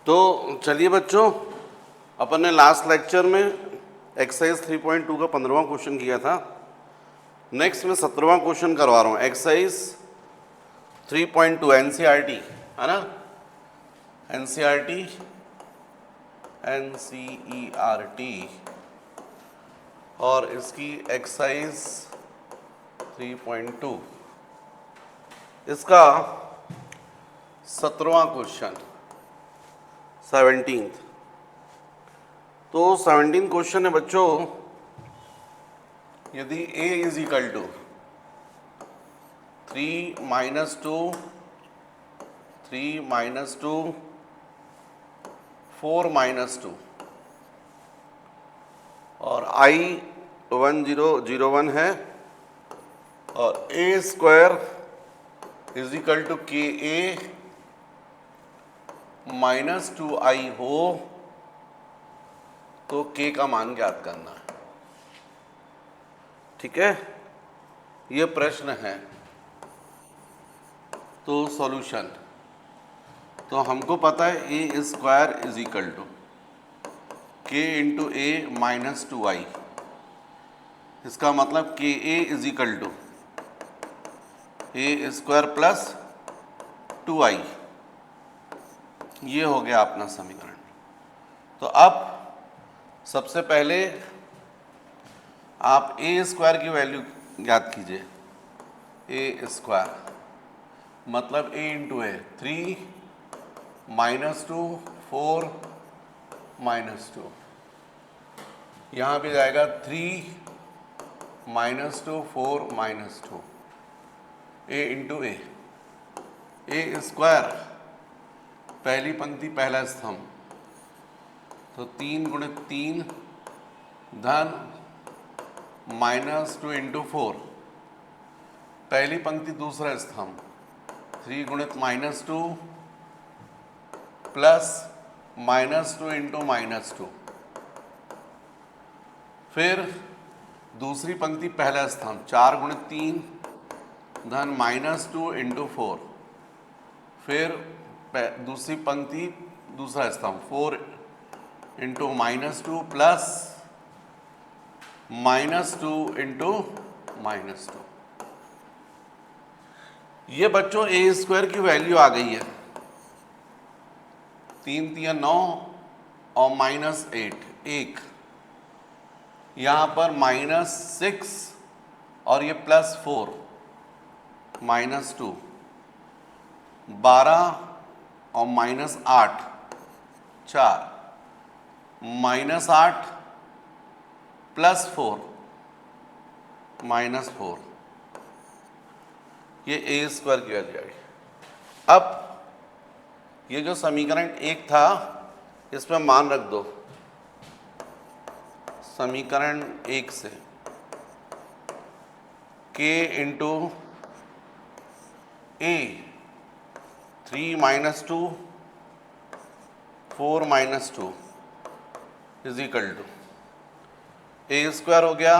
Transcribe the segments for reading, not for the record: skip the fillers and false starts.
तो चलिए बच्चों, अपन ने लास्ट लेक्चर में एक्सरसाइज 3.2 का 15वां क्वेश्चन किया था। नेक्स्ट मैं 17वां क्वेश्चन करवा रहा हूँ। एक्सरसाइज 3.2 एनसीईआरटी है ना, एनसीईआरटी और इसकी एक्सरसाइज 3.2 इसका 17वां क्वेश्चन 17th। तो 17th क्वेश्चन है बच्चों, यदि a इज इक्वल टू 3 - 2 4 - 2 और i 1001 है और a square is equal to k a -2i हो तो k का मान ज्ञात करना है। ठीक है, ये प्रश्न है। तो सॉल्यूशन, तो हमको पता है a square is equal to k into a -2i। इसका मतलब के a is equal to a square plus 2i। ये हो गया अपना समीकरण। तो अब सबसे पहले आप ए स्क्वायर की वैल्यू ज्ञात कीजिए। ए स्क्वायर मतलब ए इंटू ए 3 - 2 4 -2, यहाँ पे जाएगा 3 - 2 4 -2 ए इंटू ए स्क्वायर पहली पंक्ति पहला स्तंभ, तो 3 × 3 धन -2 इंटू 4 पहली पंक्ति दूसरा स्तंभ 3 × -2 प्लस -2 इंटू -2, फिर दूसरी पंक्ति पहला स्तंभ 4 × 3 धन -2 इंटू 4, फिर दूसरी पंक्ति दूसरा स्तंभ 4 इंटू -2 प्लस -2 इंटू -2। ये बच्चों ए स्क्वायर की वैल्यू आ गई है। 3 × 3 = 9 और -8 1, यहाँ पर -6 और ये +4 -2 12 और -8 4 -8 +4 -4, ये ए स्क्वायर की वैल्यू आई। अब ये जो समीकरण 1 था इसमें मान रख दो। समीकरण 1 से k into a 3 - 2 4 -2 is equal to a square हो गया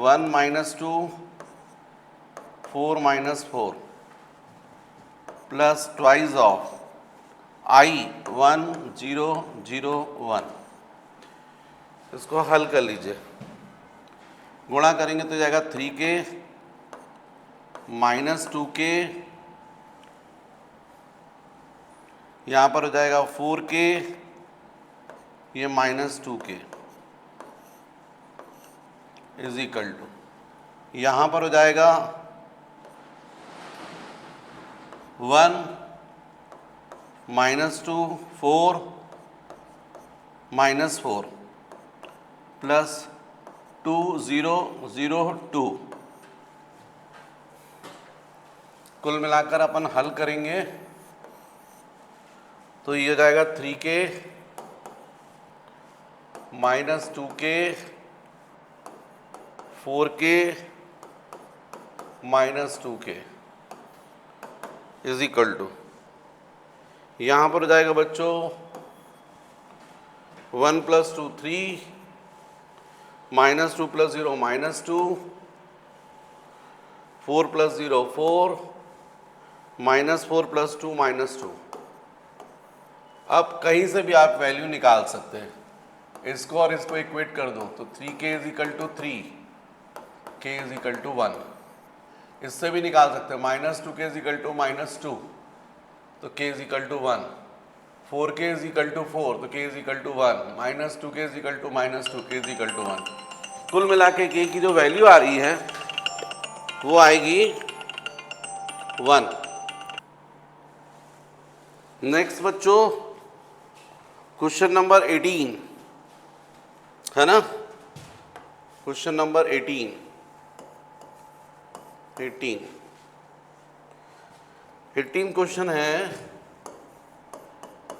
1 - 2 4 -4 प्लस ट्वाइस ऑफ i 1 0 0 1। इसको हल कर लीजिए, गुणा करेंगे तो जाएगा 3k -2k, यहाँ पर हो जाएगा 4k, ये -2k इज इक्वल टू, यहाँ पर हो जाएगा 1 -2 4 -4 प्लस 2 0 0 2। कुल मिलाकर अपन हल करेंगे तो ये हो जाएगा 3k -2k 4k -2k is equal to, यहाँ पर हो जाएगा बच्चों 1 + 2 3 -2 + 0 -2 4 + 0 4 -4 + 2 -2। अब कहीं से भी आप वैल्यू निकाल सकते हैं, इसको और इसको इक्वेट कर दो तो 3k is equal to 3, k is equal to 1। इससे भी निकाल सकते हैं -2k इज इक्वल टू -2 तो k is equal to 1, 4k is equal to 4 तो k is equal to 1, -2k is equal to -2, k is equal to 1। कुल मिला के k की जो वैल्यू आ रही है वो आएगी 1। नेक्स्ट बच्चों क्वेश्चन नंबर 18 है ना, क्वेश्चन नंबर 18 क्वेश्चन है,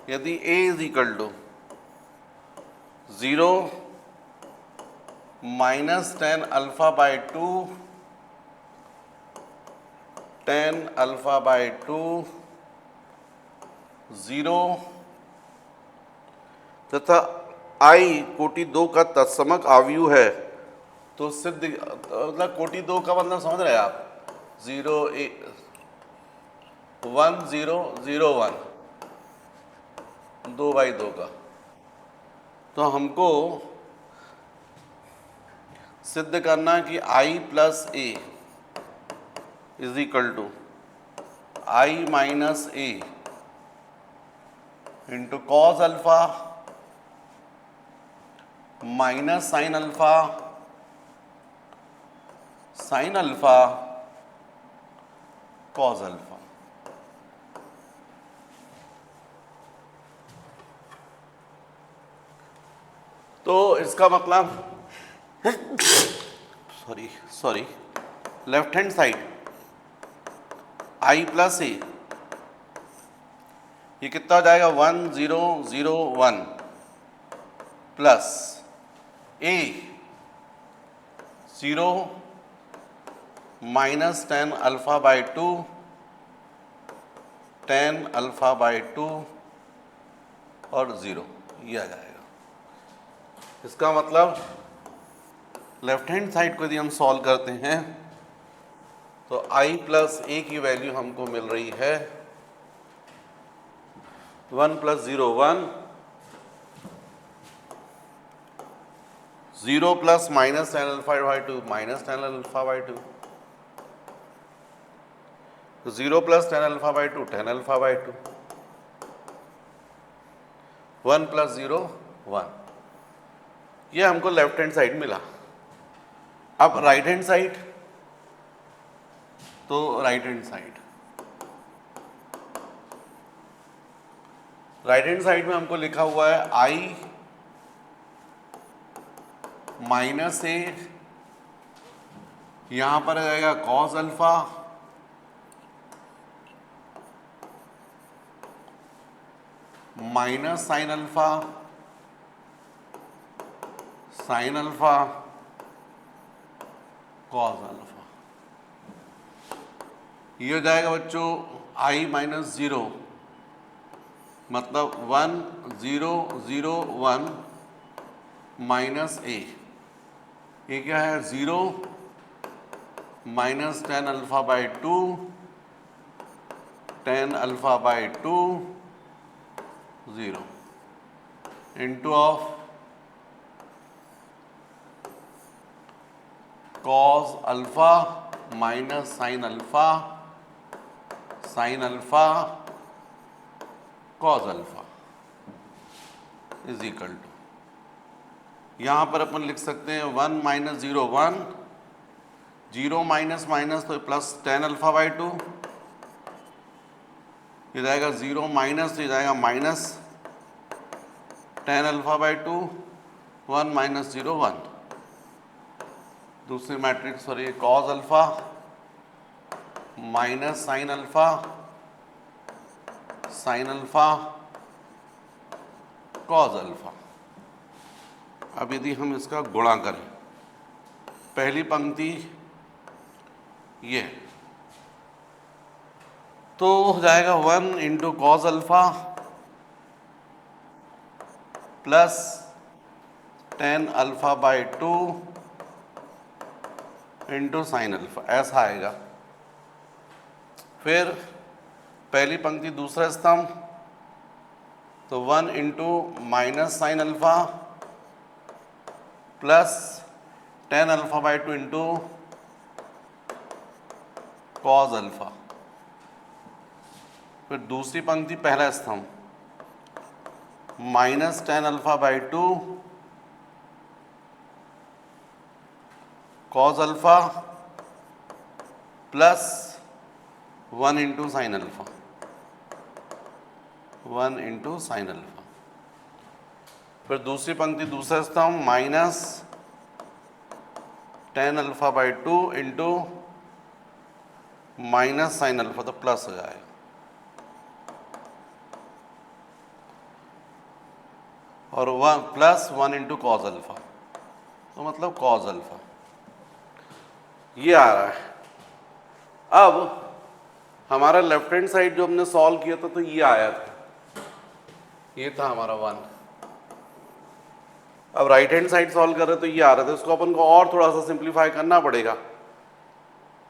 यदि a is equal to 0 -10 alpha by 2 10 alpha by 2 0 तथा i कोटि 2 का तत्समक आव्यूह है तो सिद्ध, मतलब कोटि 2 का मतलब समझ रहे हैं आप, 0 1 0 0 1 2/2 का। तो हमको सिद्ध करना कि i plus a is equal to i minus a into cos alpha minus sine alpha cos alpha. तो इसका मतलब sorry left hand side i plus a, ये कितना हो जाएगा 1 0 0 1 plus a 0 -10 alpha by 2 10 alpha by 2 और 0, ये आ जाएगा। इसका मतलब लेफ्ट हैंड साइड को यदि हम सॉल्व करते हैं तो i प्लस a की वैल्यू हमको मिल रही है 1 + 0 1 0 plus -10 alpha by 2 -10 alpha by 2 0 plus 10 alpha by 2 10 alpha by 2 1 + 0 1, ये हमको लेफ्ट हैंड साइड मिला। अब राइट हैंड साइड, तो राइट हैंड साइड में हमको लिखा हुआ है i माइनस ए, यहां पर आ जाएगा cos alpha minus sine alpha cos alpha. ये हो जाएगा बच्चों i माइनस 0 मतलब 1 0 0 1 माइनस a, ये क्या है 0 -10 alpha by 2 10 alpha by 2 0 into of cos alpha minus sine alpha cos alpha is equal to, यहाँ पर अपन लिख सकते हैं 1 - 0 1 0 माइनस माइनस तो प्लस 10 अल्फा बाई 2, ये जाएगा 0 माइनस तो ये जाएगा -10 अल्फा बाई 2 1 - 0 1। दूसरी मैट्रिक्स हो रही है cos alpha minus sine alpha cos alpha. अब यदि हम इसका गुणा करें, पहली पंक्ति ये तो हो जाएगा 1 × cos alpha plus 10 alpha by 2 × sign alpha, ऐसा आएगा। फिर पहली पंक्ति दूसरा स्तंभ तो 1 into minus sine alpha plus ten alpha by 2 into cos alpha. फिर दूसरी पंक्ति पहला स्तंभ minus tan alpha by 2 cause alpha plus 1 into sine alpha, 1 into sine alpha. फिर दूसरी पंक्ति दूसरा स्तंभ minus tan alpha by 2 into minus sine alpha, तो प्लस हो जाएगा। और 1 प्लस 1 इंटू कॉज अल्फा, तो मतलब कॉज अल्फा ये आ रहा है। अब हमारा लेफ्ट हैंड साइड जो हमने सॉल्व किया था तो ये आया था, ये था हमारा 1। अब राइट हैंड साइड सॉल्व कर रहे तो ये आ रहा था, इसको अपन को और थोड़ा सा सिंप्लीफाई करना पड़ेगा।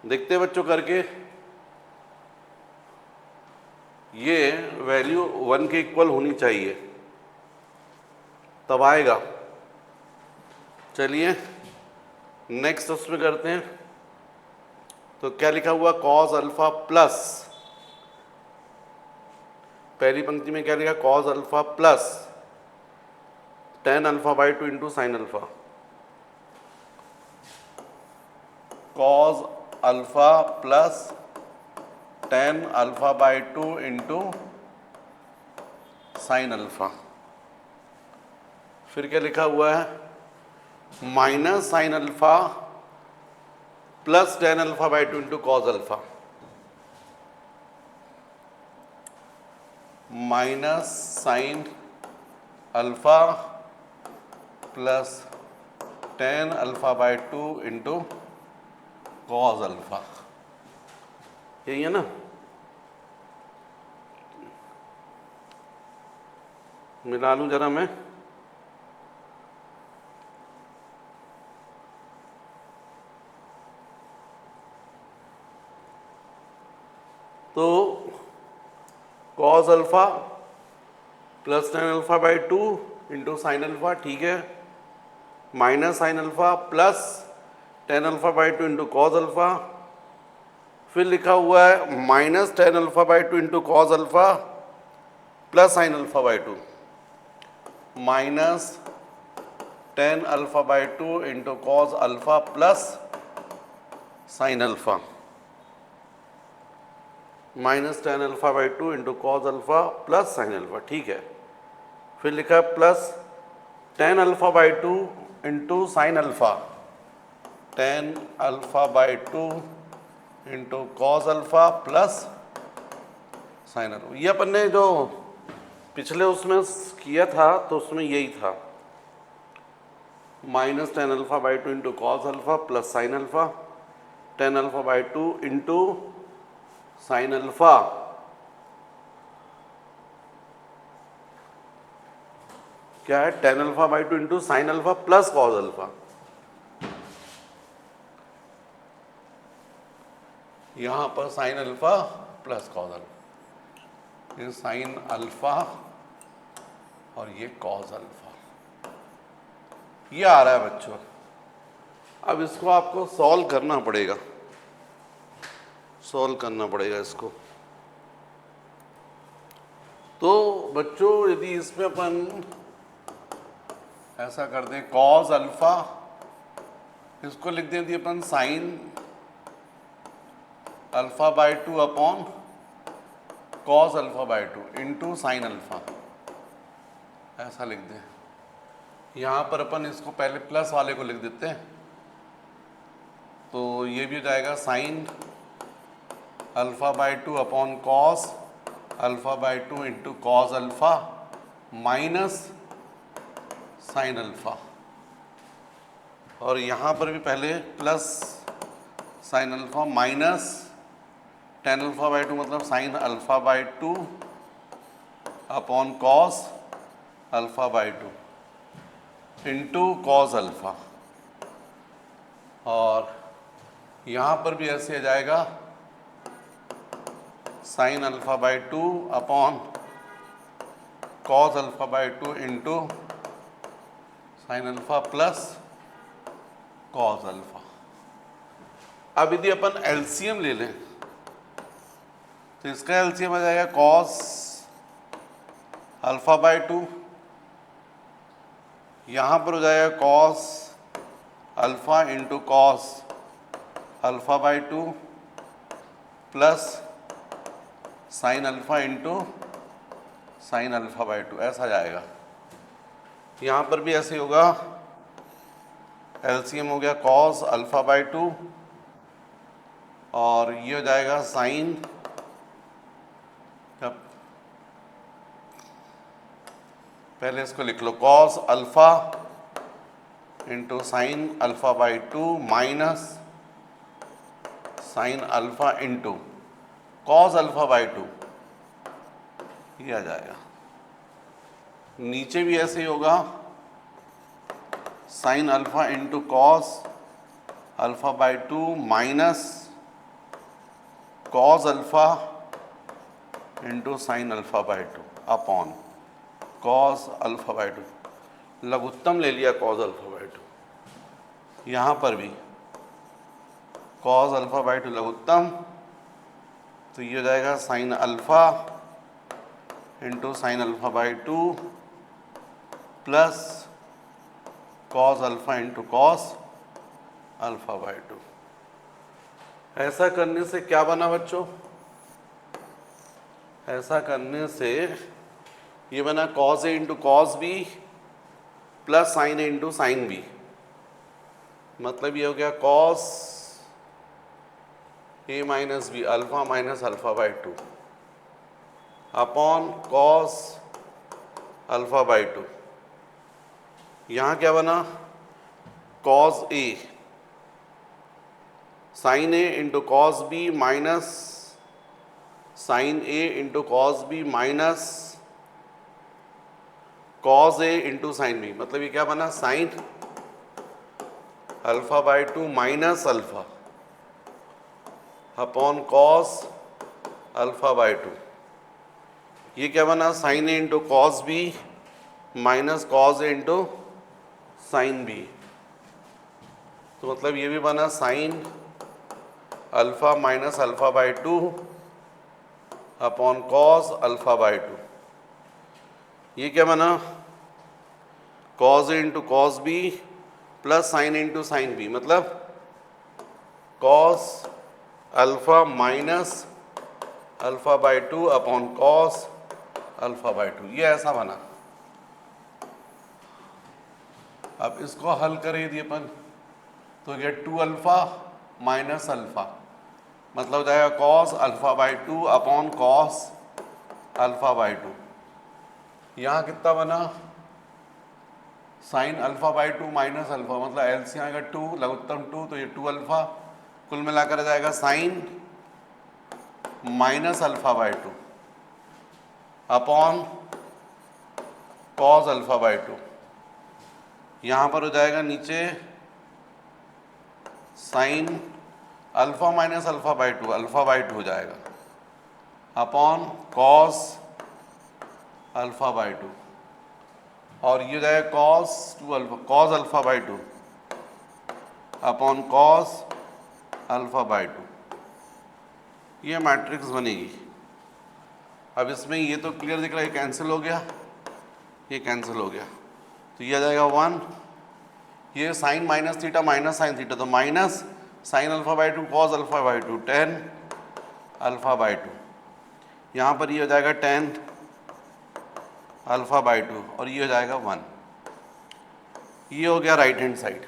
देखते हैं बच्चों करके, ये वैल्यू 1 के इक्वल होनी चाहिए तब आएगा। चलिए नेक्स्ट उसमें करते हैं। तो क्या लिखा हुआ, कॉज अल्फा प्लस, पहली पंक्ति में क्या लिखा, cause alpha plus ten alpha by 2 into sine alpha, cause alpha plus ten alpha by 2 into sine alpha. फिर क्या लिखा हुआ है, minus sine alpha plus ten alpha by 2 into cos alpha, minus sine alpha plus ten alpha by 2 into cos alpha. यही है ना। मिला लूं जरा मैं, तो cos alpha plus ten alpha by 2 into sine alpha, ठीक है, minus sine alpha plus ten alpha by 2 into cos alpha. फिर लिखा हुआ है minus tan alpha by 2 into cos alpha plus sign alpha by 2, minus tan alpha by 2 into cos alpha plus sign alpha, minus tan alpha by 2 into cos alpha plus sine alpha, ठीक है। फिर लिखा है plus ten alpha by 2 into sine alpha, ten alpha by 2 into cos alpha plus sine alpha. ये अपन ने जो पिछले उसमें किया था तो उसमें यही था, minus tan alpha by 2 into cos alpha plus sine alpha, ten alpha by 2 into sine alpha क्या है, ten alpha by 2 into sine alpha plus cos alpha. यहां पर sine alpha plus cos alpha, ये साइन अल्फा और ये cos alpha, ये आ रहा है बच्चों। अब इसको आपको सॉल्व करना पड़ेगा, सॉल्व करना पड़ेगा इसको। तो बच्चों यदि इसमें अपन ऐसा कर दें, कॉस अल्फा, इसको लिख दें अपन sine alpha by 2 upon cos alpha by 2 into sine alpha, ऐसा लिख दें। यहाँ पर अपन इसको पहले प्लस वाले को लिख देते हैं, तो ये भी हो जाएगा sine alpha by 2 upon cos alpha by 2 into cos alpha minus sine alpha. और यहाँ पर भी पहले plus sign alpha minus tan alpha by 2 मतलब sign alpha by 2 upon cos alpha by 2 into cos alpha. और यहाँ पर भी ऐसे आ जाएगा sine alpha by 2 upon cos alpha by two into sine alpha plus cos alpha. अब यदि अपन LCM ले लें तो इसका एलसीएम आ जाएगा कॉस अल्फा बाई टू, यहाँ पर हो जाएगा cos alpha into cos alpha by two plus sign alpha into sine alpha by to, ऐसा जाएगा। यहाँ पर भी ऐसे होगा, एलसीएम हो गया कॉस अल्फा बाई टू और ये हो जाएगा साइन, पहले इसको लिख लो cos alpha into sine alpha by two minus sine alpha into cos alpha by two, ये आ जाएगा। नीचे भी ऐसे ही होगा, sine alpha into cos alpha by two minus cos alpha into sine alpha by two upon cos alpha by two, लघुत्तम ले लिया कॉस अल्फा बाई टू। यहाँ पर भी कॉस अल्फा बाई टू लघुत्तम, तो ये हो जाएगा sine alpha into sine alpha by two plus cos alpha into cos alpha by to. ऐसा करने से क्या बना बच्चों? ऐसा करने से ये बना cos a into cos b plus sine a into sine b, मतलब ये हो गया cos a minus b alpha minus alpha by two upon cos alpha by two. यहाँ क्या बना? Cos a sine a into cos b minus sine a into cos b minus cos a into sine b, मतलब ये क्या बना? Sine alpha by two minus alpha upon cos alpha by two. ये क्या बना? Sine a into cos b minus cos a into sine b, तो मतलब ये भी बना sine alpha minus alpha by two upon cos alpha by two. ये क्या बना? Cos a into cos b plus sine a into sine b, मतलब cos alpha minus alpha by two upon cos alpha by two, ये ऐसा बना। अब इसको हल करें यदि अपन, तो ये टू अल्फा माइनस अल्फा, मतलब हो जाएगा cos alpha by two upon cos alpha by two. यहाँ कितना बना? Sine alpha by two minus alpha, मतलब एलसीएम आएगा टू, लघुत्तम टू, तो ये टू अल्फा, कुल मिलाकर आ जाएगा sine minus alpha by two upon cos alpha by two. यहाँ पर हो जाएगा नीचे sine alpha minus alpha by two, alpha by two हो जाएगा upon cos alpha by two, और ये हो जाएगा cos two alpha, cos alpha by two upon cos alpha by two. ये मैट्रिक्स बनेगी। अब इसमें ये तो क्लियर दिख रहा है, ये कैंसिल हो गया, ये कैंसिल हो गया, तो ये आ जाएगा वन। ये sine minus theta minus sine theta, तो minus sine alpha by two cos alpha by two, tan alpha by two. यहाँ पर ये हो जाएगा टेन अल्फा बाई टू और ये हो जाएगा वन। ये हो गया राइट हैंड साइड,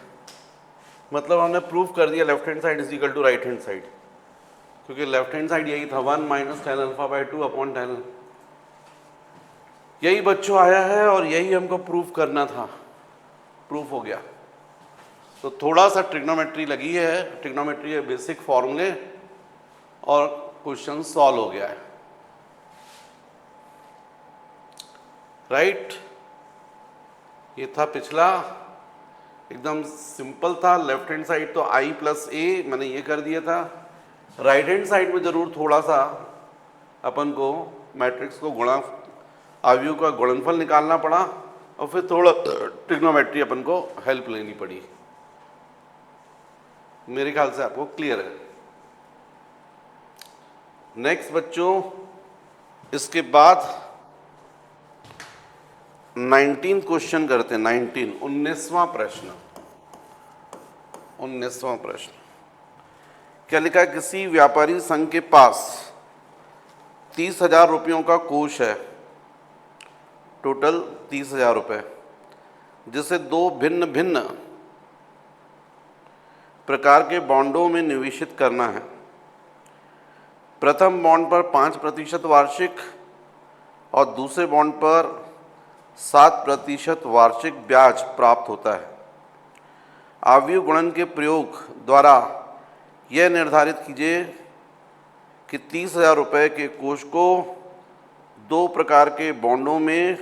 मतलब हमने प्रूफ कर दिया left hand side is equal to right hand side, क्योंकि लेफ्ट हैंड साइड यही था, one minus tan alpha by two upon tan. यही बच्चों आया है और यही हमको प्रूफ करना था, प्रूफ हो गया। तो थोड़ा सा ट्रिग्नोमेट्री लगी है, ट्रिग्नोमेट्री के बेसिक फॉर्मूले, और क्वेश्चन सॉल्व हो गया है। राइट, ये था पिछला, एकदम सिंपल था। लेफ्ट हैंड साइड तो आई प्लस ए मैंने ये कर दिया था। राइट हैंड साइड में ज़रूर थोड़ा सा अपन को मैट्रिक्स को गुणा अवयव का गुणनफल निकालना पड़ा और फिर थोड़ा ट्रिग्नोमेट्री अपन को हेल्प लेनी पड़ी। मेरे ख्याल से आपको क्लियर है। नेक्स्ट बच्चों, इसके बाद 19 क्वेश्चन करते हैं। 19वां प्रश्न। 19वां प्रश्न क्या लिखा है? किसी व्यापारी संघ के पास 30,000 रुपयों का कोष है, टोटल 30,000 रुपये, जिसे दो भिन्न भिन्न प्रकार के बॉन्डों में निवेशित करना है। प्रथम बॉन्ड पर 5% वार्षिक और दूसरे बॉन्ड पर 7% वार्षिक ब्याज प्राप्त होता है। आव्यूह गुणन के प्रयोग द्वारा यह निर्धारित कीजिए कि 30,000 रुपये के कोष को दो प्रकार के बॉन्डों में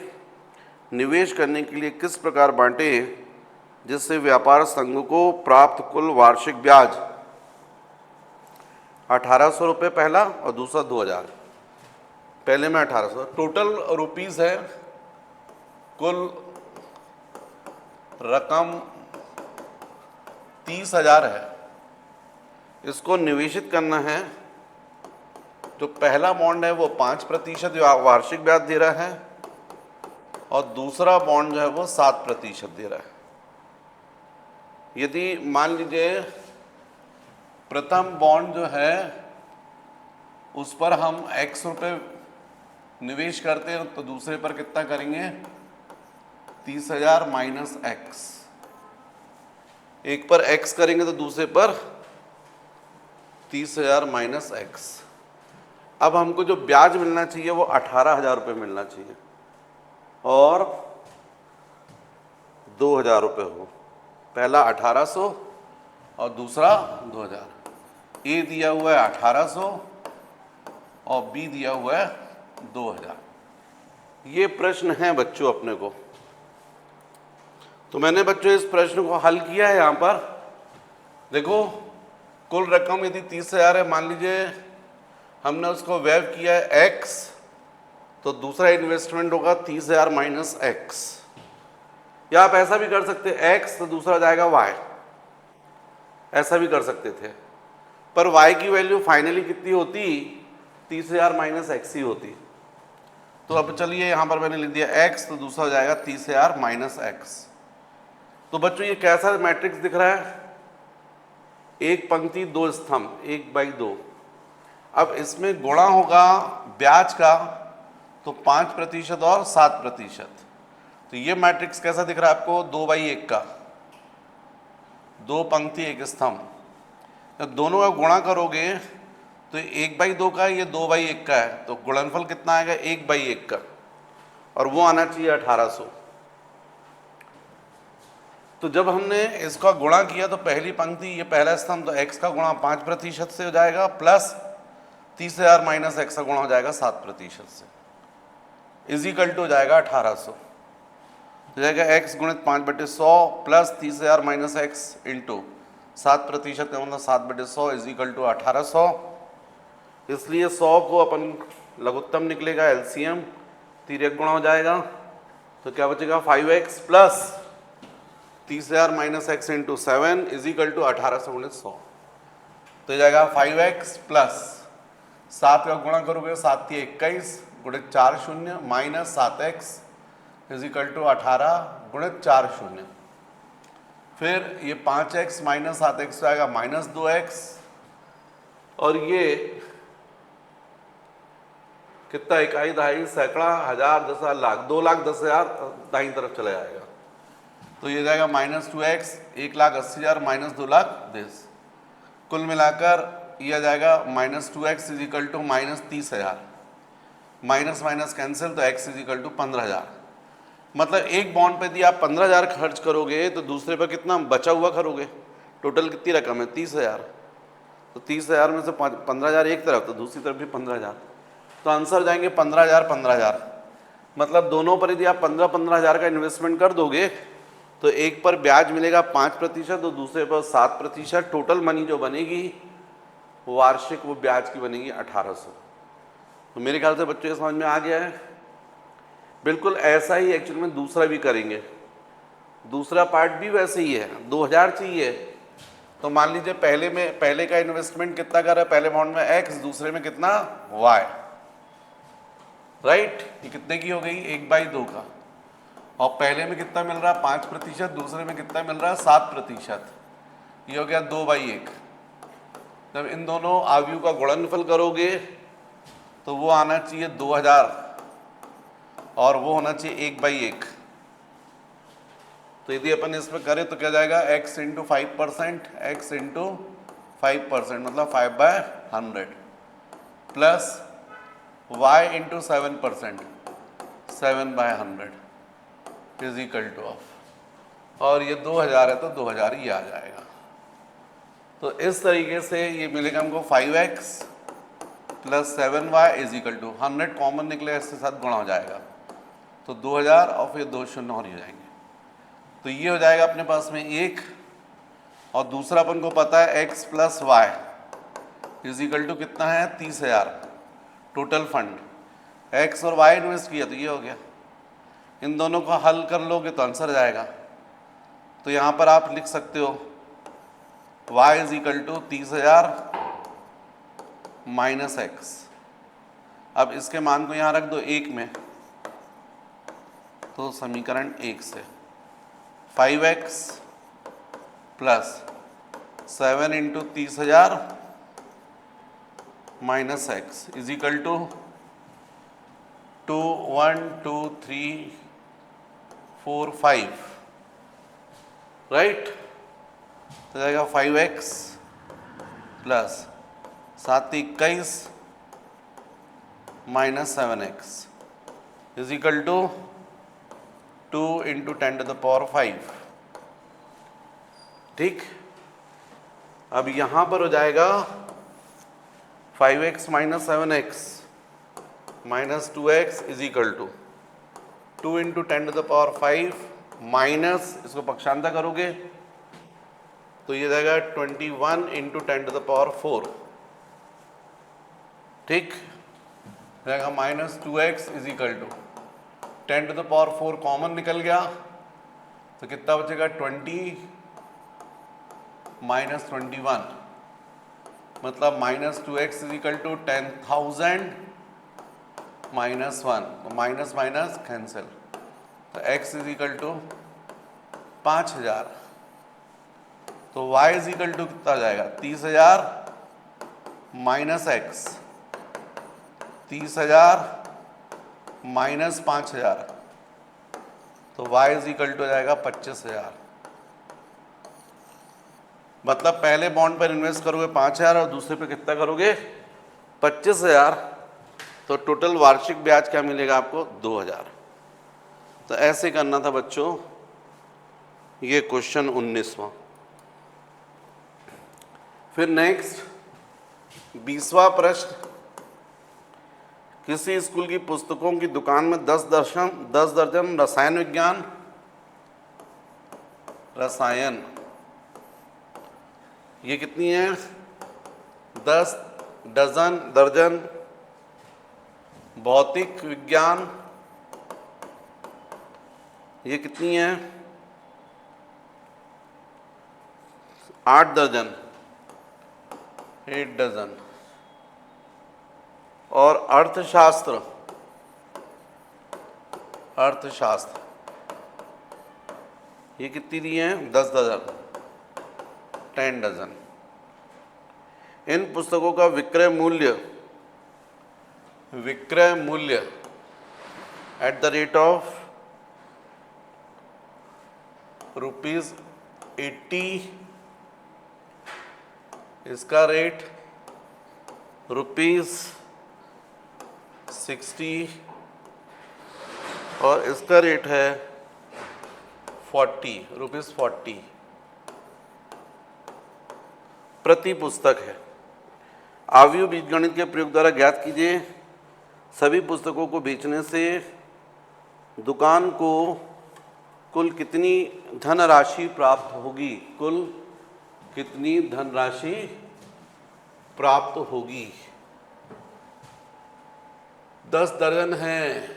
निवेश करने के लिए किस प्रकार बांटे जिससे व्यापार संघ को प्राप्त कुल वार्षिक ब्याज 1800 रुपये पहला और दूसरा 2000। पहले में 1800 टोटल रुपीस है, कुल रकम 30,000 है। इसको निवेशित करना है। जो पहला बॉन्ड है वो 5% वार्षिक ब्याज दे रहा है और दूसरा बॉन्ड जो है वो 7% दे रहा है। यदि मान लीजिए प्रथम बॉन्ड जो है उस पर हम x रुपये निवेश करते हैं तो दूसरे पर कितना करेंगे? 30,000 माइनस x। एक पर x करेंगे तो दूसरे पर 30,000 माइनस x। अब हमको जो ब्याज मिलना चाहिए वो 18,000 रुपये मिलना चाहिए और 2,000 रुपये हो। पहला 1800 और दूसरा 2,000। ए दिया हुआ है 1800 और बी दिया हुआ है 2,000। ये प्रश्न है बच्चों अपने को। तो मैंने बच्चों इस प्रश्न को हल किया है। यहाँ पर देखो, कुल रकम यदि 30,000 है, मान लीजिए हमने उसको व्यय किया है x, तो दूसरा इन्वेस्टमेंट होगा 30,000 माइनस x। या आप ऐसा भी कर सकते हैं x तो दूसरा जाएगा y, ऐसा भी कर सकते थे। पर y की वैल्यू फाइनली कितनी होती? 30,000 माइनस x ही होती। तो अब चलिए यहाँ पर मैंने लिख दिया x तो दूसरा हो जाएगा 30,000 माइनस x। तो बच्चों ये कैसा मैट्रिक्स दिख रहा है? एक पंक्ति दो स्तंभ, 1/2। अब इसमें गुणा होगा ब्याज का तो 5% और 7%। तो ये मैट्रिक्स कैसा दिख रहा है आपको? 2/1 का, दो पंक्ति एक स्तंभ। जब दोनों का गुणा करोगे तो 1/2 का, ये 2/1 का है, तो गुणनफल कितना आएगा? 1/1 का, और वो आना चाहिए 1800। तो जब हमने इसका गुणा किया तो पहली पंक्ति, ये पहला स्तंभ, तो x का गुणा 5% से हो जाएगा प्लस 30,000 माइनस x का गुणा हो जाएगा 7% से, इजिकल टू हो जाएगा 1800। तो जाएगा x गुणित 5/100 प्लस 30,000 माइनस x इंटू 7% का मतलब 7/100 इजिकल टू 1800। इसलिए 100 को अपन लघुत्तम निकलेगा, एलसीएम, तिर्यक गुणा हो जाएगा। तो क्या बचेगा? 5x plus 30,000 minus x into 7 equal to 1800 गुणित 100। तो जाएगा 5x प्लस 7 का गुणा करोगे 7 × 21 गुणित 4 शून्य माइनस 7x इजिकल टू 18 गुणित 4 शून्य। फिर ये 5x माइनस 7x आएगा माइनस 2x, और ये कितना? इकाई, दहाई, सैकड़ा, हजार, 10,000, लाख, 2,10,000 दाईं तरफ चला जाएगा। तो ये जाएगा माइनस 2x, 1,80,000 माइनस 2,10,000। कुल मिलाकर यह आ जाएगा minus 2x equal to minus 30,000। Minus minus cancel, तो x इजिकल टू 15,000। मतलब एक बॉन्ड पे यदि आप 15,000 खर्च करोगे तो दूसरे पर कितना बचा हुआ करोगे? टोटल कितनी रकम है? 30,000। तो 30,000 में से 15,000 एक तरफ, तो दूसरी तरफ भी 15,000। तो आंसर जाएंगे 15,000 15,000। मतलब दोनों पर यदि आप 15,000 का इन्वेस्टमेंट कर दोगे तो एक पर ब्याज मिलेगा 5% और दूसरे पर 7%। टोटल मनी जो बनेगी वार्षिक वो ब्याज की बनेगी 1800। तो मेरे ख्याल से बच्चों ये समझ में आ गया है। बिल्कुल ऐसा ही एक्चुअली में दूसरा भी करेंगे। दूसरा पार्ट भी वैसे ही है, 2000 चाहिए तो मान लीजिए पहले का इन्वेस्टमेंट कितना कर रहा है, पहले बॉन्ड में x, दूसरे में कितना y, राइट। ये कितने की हो गई, 1/2 का। और पहले में कितना मिल रहा है 5%, दूसरे में कितना मिल रहा है 7%, ये हो गया 2/1। जब इन दोनों आव्यूह का गुणनफल करोगे तो वो आना चाहिए 2000 और वो होना चाहिए 1/1। तो यदि अपन इसमें करें तो क्या जाएगा, x इंटू 5%, x इंटू 5% मतलब 5/100 plus y into 7%, 7/100 is equal two of, और ये 2000 है तो 2000 ही आ जाएगा। तो इस तरीके से ये मिलेगा हमको 5x plus 7y is equal to 100, common निकले इसके साथ गुणा हो जाएगा तो 2000 और फिर 2 शून्य और हो जाएंगे। तो ये हो जाएगा अपने पास में 1, और दूसरा अपन को पता है x plus y is equal to कितना है 30,000 टोटल फंड। x और y इन्वेस्ट किया तो ये हो गया। इन दोनों को हल कर लोगे तो आंसर जाएगा। तो यहाँ पर आप लिख सकते हो y is equal to 30,000 minus x. अब इसके मान को यहाँ रख दो 1 में, तो समीकरण 1 से 5x plus 7 into 30,000 minus x is equal to 2 1 2 3 4 5, right. तो जाएगा 5x plus 7 21 minus 7x is equal to 2 into 10 to the power 5, ठीक। अब यहाँ पर हो जाएगा 5x minus 7x minus 2x is equal to 2 into 10 to the power 5 minus, इसको पक्षांतर करोगे तो ये जाएगा 21 इंटू 10 टू द पावर 4, ठीक। जाएगा minus 2x is equal to 10 to the power 4 common निकल गया तो कितना बचेगा 20 माइनस 21 मतलब minus 2x is equal to 10,000 minus 1, तो माइनस माइनस कैंसिल, तो x इज इक्वल टू 5,000। तो y इज इक्वल टू कितना जाएगा 30,000 माइनस x, 30,000 माइनस 5,000, तो y इज इक्वल टू जाएगा 25,000। मतलब पहले बॉन्ड पर इन्वेस्ट करोगे 5,000 और दूसरे पे कितना करोगे 25,000, तो टोटल वार्षिक ब्याज क्या मिलेगा आपको 2,000। तो ऐसे करना था बच्चों ये क्वेश्चन 19वां। फिर नेक्स्ट 20वां प्रश्न, किसी स्कूल की पुस्तकों की दुकान में 10 दर्जन रसायन, ये कितनी है 10 दर्जन भौतिक विज्ञान, ये कितनी है 8 दर्जन, 8 डजन, और अर्थशास्त्र ये कितनी दी हैं 10 दर्जन, 10 डजन। इन पुस्तकों का विक्रय मूल्य एट द रेट ऑफ ₹80, इसका रेट ₹60 और इसका रेट है ₹40 प्रति पुस्तक है। आव्यूह बीजगणित के प्रयोग द्वारा ज्ञात कीजिए सभी पुस्तकों को बेचने से दुकान को कुल कितनी धनराशि प्राप्त होगी, कुल कितनी धनराशि प्राप्त होगी। 10 दर्जन हैं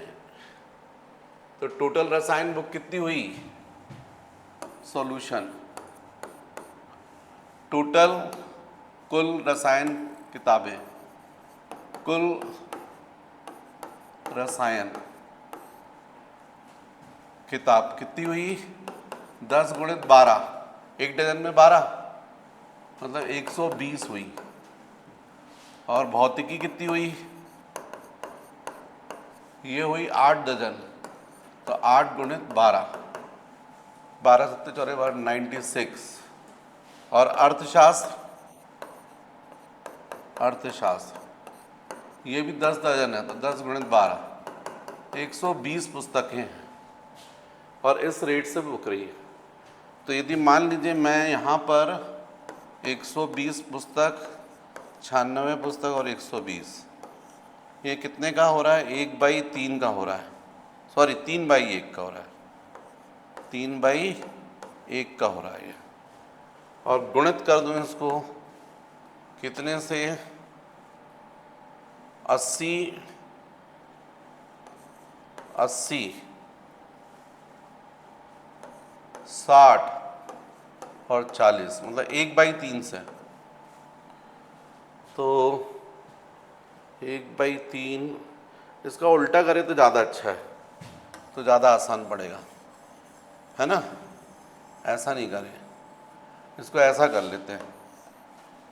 तो टोटल रसायन बुक कितनी हुई, सॉल्यूशन, टोटल कुल रसायन किताबें, कुल रसायन किताब कितनी हुई, 10 गुणित 12, एक डजन में 12 मतलब 120 हुई। और भौतिकी कितनी हुई, ये हुई 8 डजन, तो 8 गुणित 12, 12 सत्ते चौरे 96। और अर्थशास्त्र, अर्थशास्त्र ये भी 10 दर्जन है, तो 10 गुणित 12, 120 पुस्तकें हैं और इस रेट से बुक रही है। तो यदि मान लीजिए मैं यहाँ पर 120 पुस्तक, 96 पुस्तक और 120, ये कितने का हो रहा है, 1/3 का हो रहा है, सॉरी 3/1 का हो रहा है, 3/1 का हो रहा है ये। और गुणित कर दूँ इसको कितने से, 80, 60 और 40 मतलब 1/3 से। तो 1/3 इसका उल्टा करें तो ज़्यादा अच्छा है, तो ज़्यादा आसान पड़ेगा, है ना। ऐसा नहीं करें, इसको ऐसा कर लेते हैं,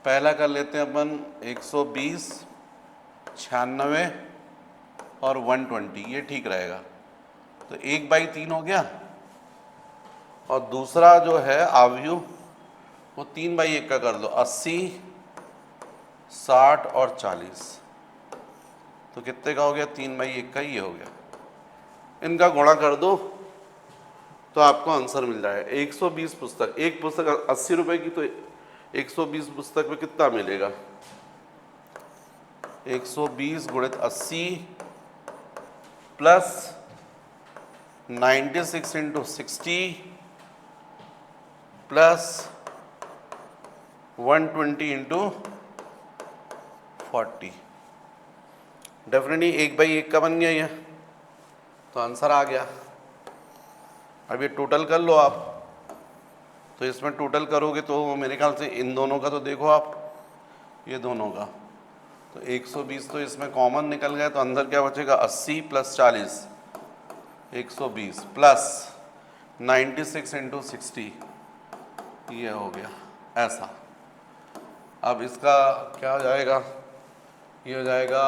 पहला कर लेते हैं अपन 120, 96 और 120, ये ठीक रहेगा। तो 1/3 हो गया, और दूसरा जो है आव्यूह वो 3/1 का कर लो, 80, 60 और 40, तो कितने का हो गया, 3/1 का, ये हो गया। इनका गुणा कर दो तो आपको आंसर मिल जाएगा। 120 पुस्तक, एक पुस्तक 80 रुपए की, तो 120 पुस्तक में कितना मिलेगा, 120 गुणित 80 plus 96 into 60 plus 120 into 40, definitely 1/1 का बन गया ये, तो आंसर आ गया। अब ये टोटल कर लो आप, तो इसमें टोटल करोगे तो मेरे ख्याल से इन दोनों का तो देखो आप, ये दोनों का, तो 120 तो इसमें कॉमन निकल गया, तो अंदर क्या बचेगा, 80 प्लस 40, 120 प्लस 96 इंटू 60, ये हो गया ऐसा। अब इसका क्या हो जाएगा, ये हो जाएगा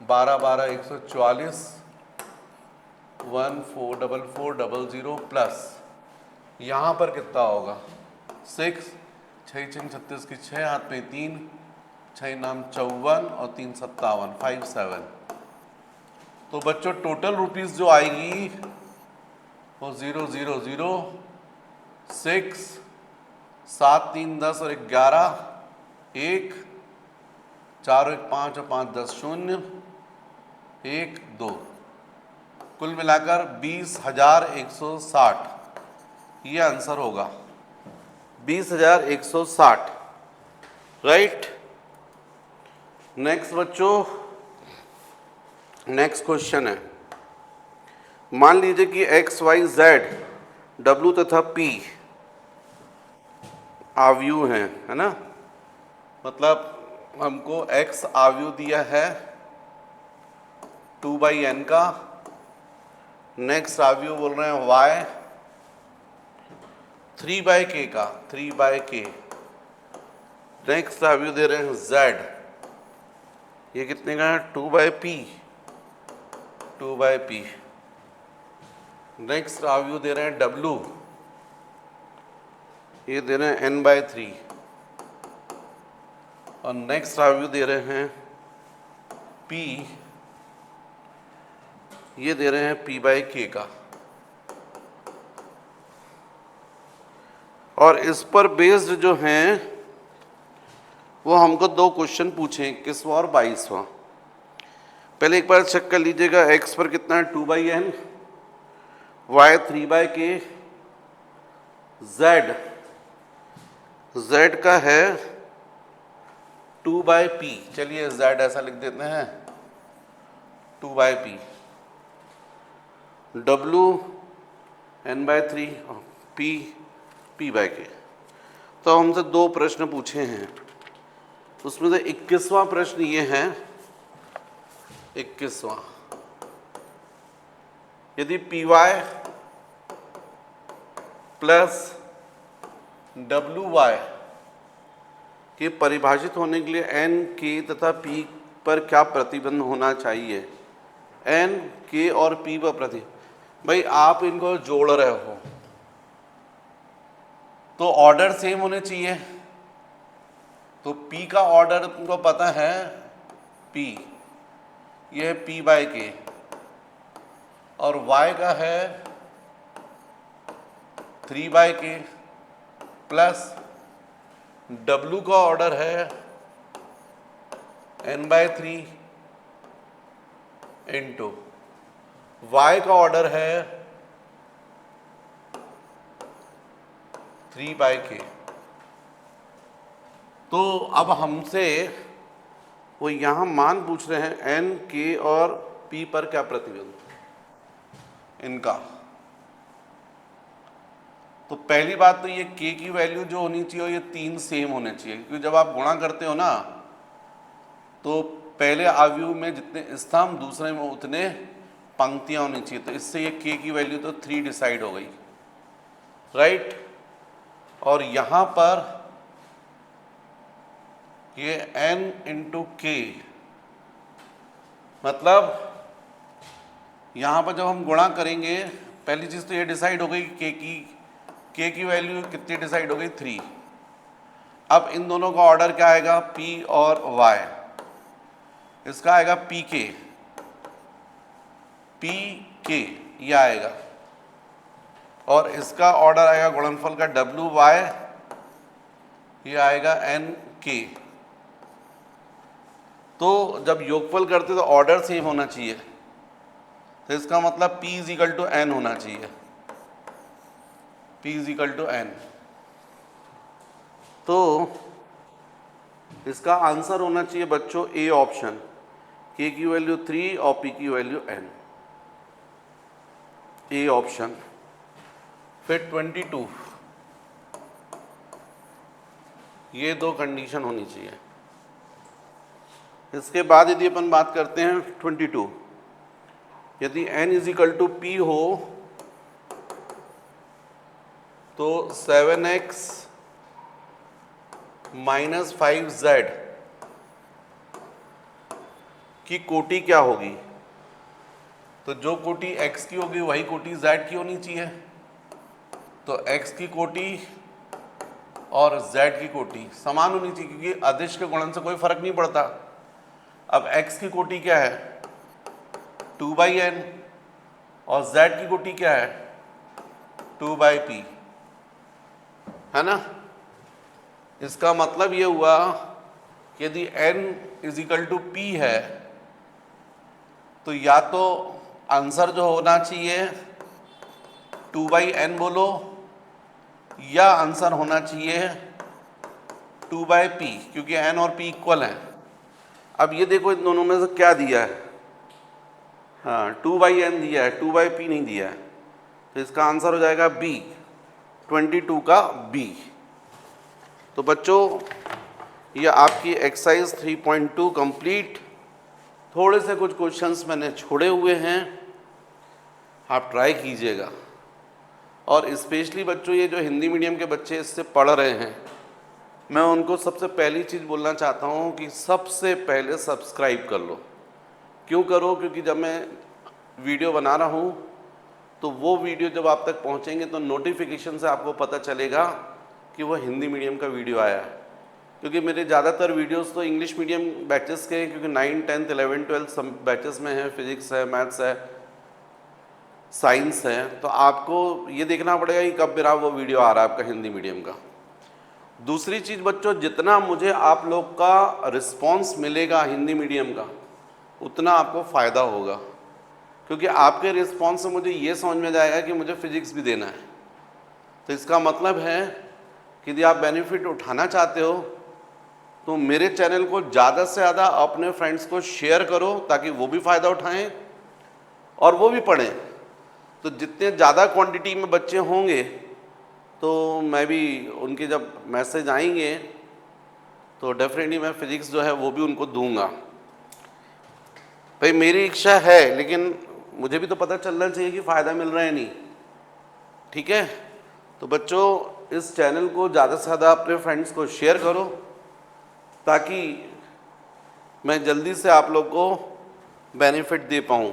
12 12 144, 144400 प्लस यहाँ पर कितना होगा, 6, 6 6 36 की 6, हाथ में 3, 6 नाम 54 और 3 57, 57। तो बच्चों टोटल रुपीस जो आएगी वो 0 0 0 6, 7 3 10 और 11, 1 4 1 5 और 5 10 0 1 2, कुल मिलाकर 20,160, ये आंसर होगा 20,160, राइट। नेक्स्ट बच्चों, नेक्स्ट क्वेश्चन है, मान लीजिए कि x y z w तथा p आव्यूह हैं, है ना, मतलब हमको x आव्यूह दिया है 2/n का, नेक्स्ट आव्यूह बोल रहे हैं y 3/k का, 3/k, नेक्स्ट आव्यूह दे रहे हैं z, ये कितने का है, 2/p, 2/p, नेक्स्ट आव्यूह दे रहे हैं w, ये दे रहे हैं n/3, और नेक्स्ट आव्यूह दे रहे हैं p, ये दे रहे हैं p/k का। और इस पर बेस्ड जो हैं वो हमको दो क्वेश्चन पूछे, 21वां और 22वां। पहले एक बार चेक कर लीजिएगा, x पर कितना है 2/n, y 3/k, z का है 2/p, चलिए z ऐसा लिख देते हैं 2/p, W n/3 P/K। तो हमसे दो प्रश्न पूछे हैं, उसमें से 21वां प्रश्न ये है, 21वां, यदि PY प्लस WY के परिभाषित होने के लिए N, K तथा P पर क्या प्रतिबंध होना चाहिए। N, K और P पर भाई आप इनको जोड़ रहे हो तो ऑर्डर सेम होने चाहिए। तो P का ऑर्डर तुमको पता है, P ये है P/K और Y का है 3/K प्लस W का ऑर्डर है n/3 इंटू Y का ऑर्डर है 3/K। तो अब हमसे वो यहाँ मान पूछ रहे हैं N, K और P पर क्या प्रतिबंध इनका। तो पहली बात तो ये K की वैल्यू जो होनी चाहिए ये 3 सेम होने चाहिए, क्योंकि जब आप गुणा करते हो ना तो पहले अवयव में जितने स्तंभ दूसरे में उतने पंक्तियां होनी चाहिए। तो इससे ये K की वैल्यू तो 3 डिसाइड हो गई, राइट। और यहाँ पर ये N इंटू K, मतलब यहाँ पर जब हम गुणा करेंगे पहली चीज़ तो ये डिसाइड हो गई कि K की वैल्यू कितनी डिसाइड हो गई 3। अब इन दोनों का ऑर्डर क्या आएगा, P और Y। इसका आएगा PK ये आएगा और इसका ऑर्डर आएगा गुणनफल का WY, ये आएगा NK। तो जब योगफल करते तो ऑर्डर सेम होना चाहिए, तो इसका मतलब P = N होना चाहिए, P = N। तो इसका आंसर होना चाहिए बच्चों ए ऑप्शन, K की वैल्यू 3 और P की वैल्यू N, ए ऑप्शन। फिर 22, ये दो कंडीशन होनी चाहिए। इसके बाद यदि अपन बात करते हैं 22, यदि N = P हो तो 7x - 5z की कोटि क्या होगी। तो जो कोटि x की होगी वही कोटि z की होनी चाहिए। तो x की कोटि और z की कोटि समान होनी चाहिए, क्योंकि अदिश के गुणन से कोई फर्क नहीं पड़ता। अब x की कोटि क्या है 2/n और z की कोटि क्या है 2/p, है ना। इसका मतलब ये हुआ कि यदि n = P है तो या तो आंसर जो होना चाहिए 2/n बोलो, या आंसर होना चाहिए 2/p, क्योंकि n और p इक्वल हैं। अब ये देखो इन दोनों में से क्या दिया है, हाँ 2/n दिया है, 2/p नहीं दिया है। तो इसका आंसर हो जाएगा B, 22 का B। तो बच्चों ये आपकी एक्सरसाइज 3.2 कंप्लीट। थोड़े से कुछ क्वेश्चंस मैंने छोड़े हुए हैं, आप ट्राई कीजिएगा। और स्पेशली बच्चों ये जो हिंदी मीडियम के बच्चे इससे पढ़ रहे हैं, मैं उनको सबसे पहली चीज़ बोलना चाहता हूँ कि सबसे पहले सब्सक्राइब कर लो। क्यों करो, क्योंकि जब मैं वीडियो बना रहा हूँ तो वो वीडियो जब आप तक पहुँचेंगे तो नोटिफिकेशन से आपको पता चलेगा कि वो हिंदी मीडियम का वीडियो आया है। क्योंकि मेरे ज़्यादातर वीडियोस तो इंग्लिश मीडियम बैचेस के हैं, क्योंकि 9, 10, 11, 12 सब बैचेस में है, फिजिक्स है, मैथ्स है, साइंस है। तो आपको ये देखना पड़ेगा कि कब मेरा वो वीडियो आ रहा है आपका हिंदी मीडियम का। दूसरी चीज़ बच्चों, जितना मुझे आप लोग का रिस्पॉन्स मिलेगा हिंदी मीडियम का उतना आपको फ़ायदा होगा, क्योंकि आपके रिस्पॉन्स से मुझे ये समझ में जाएगा कि मुझे फिजिक्स भी देना है। तो इसका मतलब है कि यदि आप बेनिफिट उठाना चाहते हो तो मेरे चैनल को ज़्यादा से ज़्यादा अपने फ्रेंड्स को शेयर करो, ताकि वो भी फ़ायदा उठाएं और वो भी पढ़ें। तो जितने ज़्यादा क्वांटिटी में बच्चे होंगे तो मैं भी उनके जब मैसेज आएंगे तो डेफिनेटली मैं फिजिक्स जो है वो भी उनको दूंगा। भाई मेरी इच्छा है, लेकिन मुझे भी तो पता चलना चाहिए कि फ़ायदा मिल रहा है नहीं। ठीक है, तो बच्चों इस चैनल को ज़्यादा से ज़्यादा अपने फ्रेंड्स को शेयर करो ताकि मैं जल्दी से आप लोग को बेनिफिट दे पाऊँ।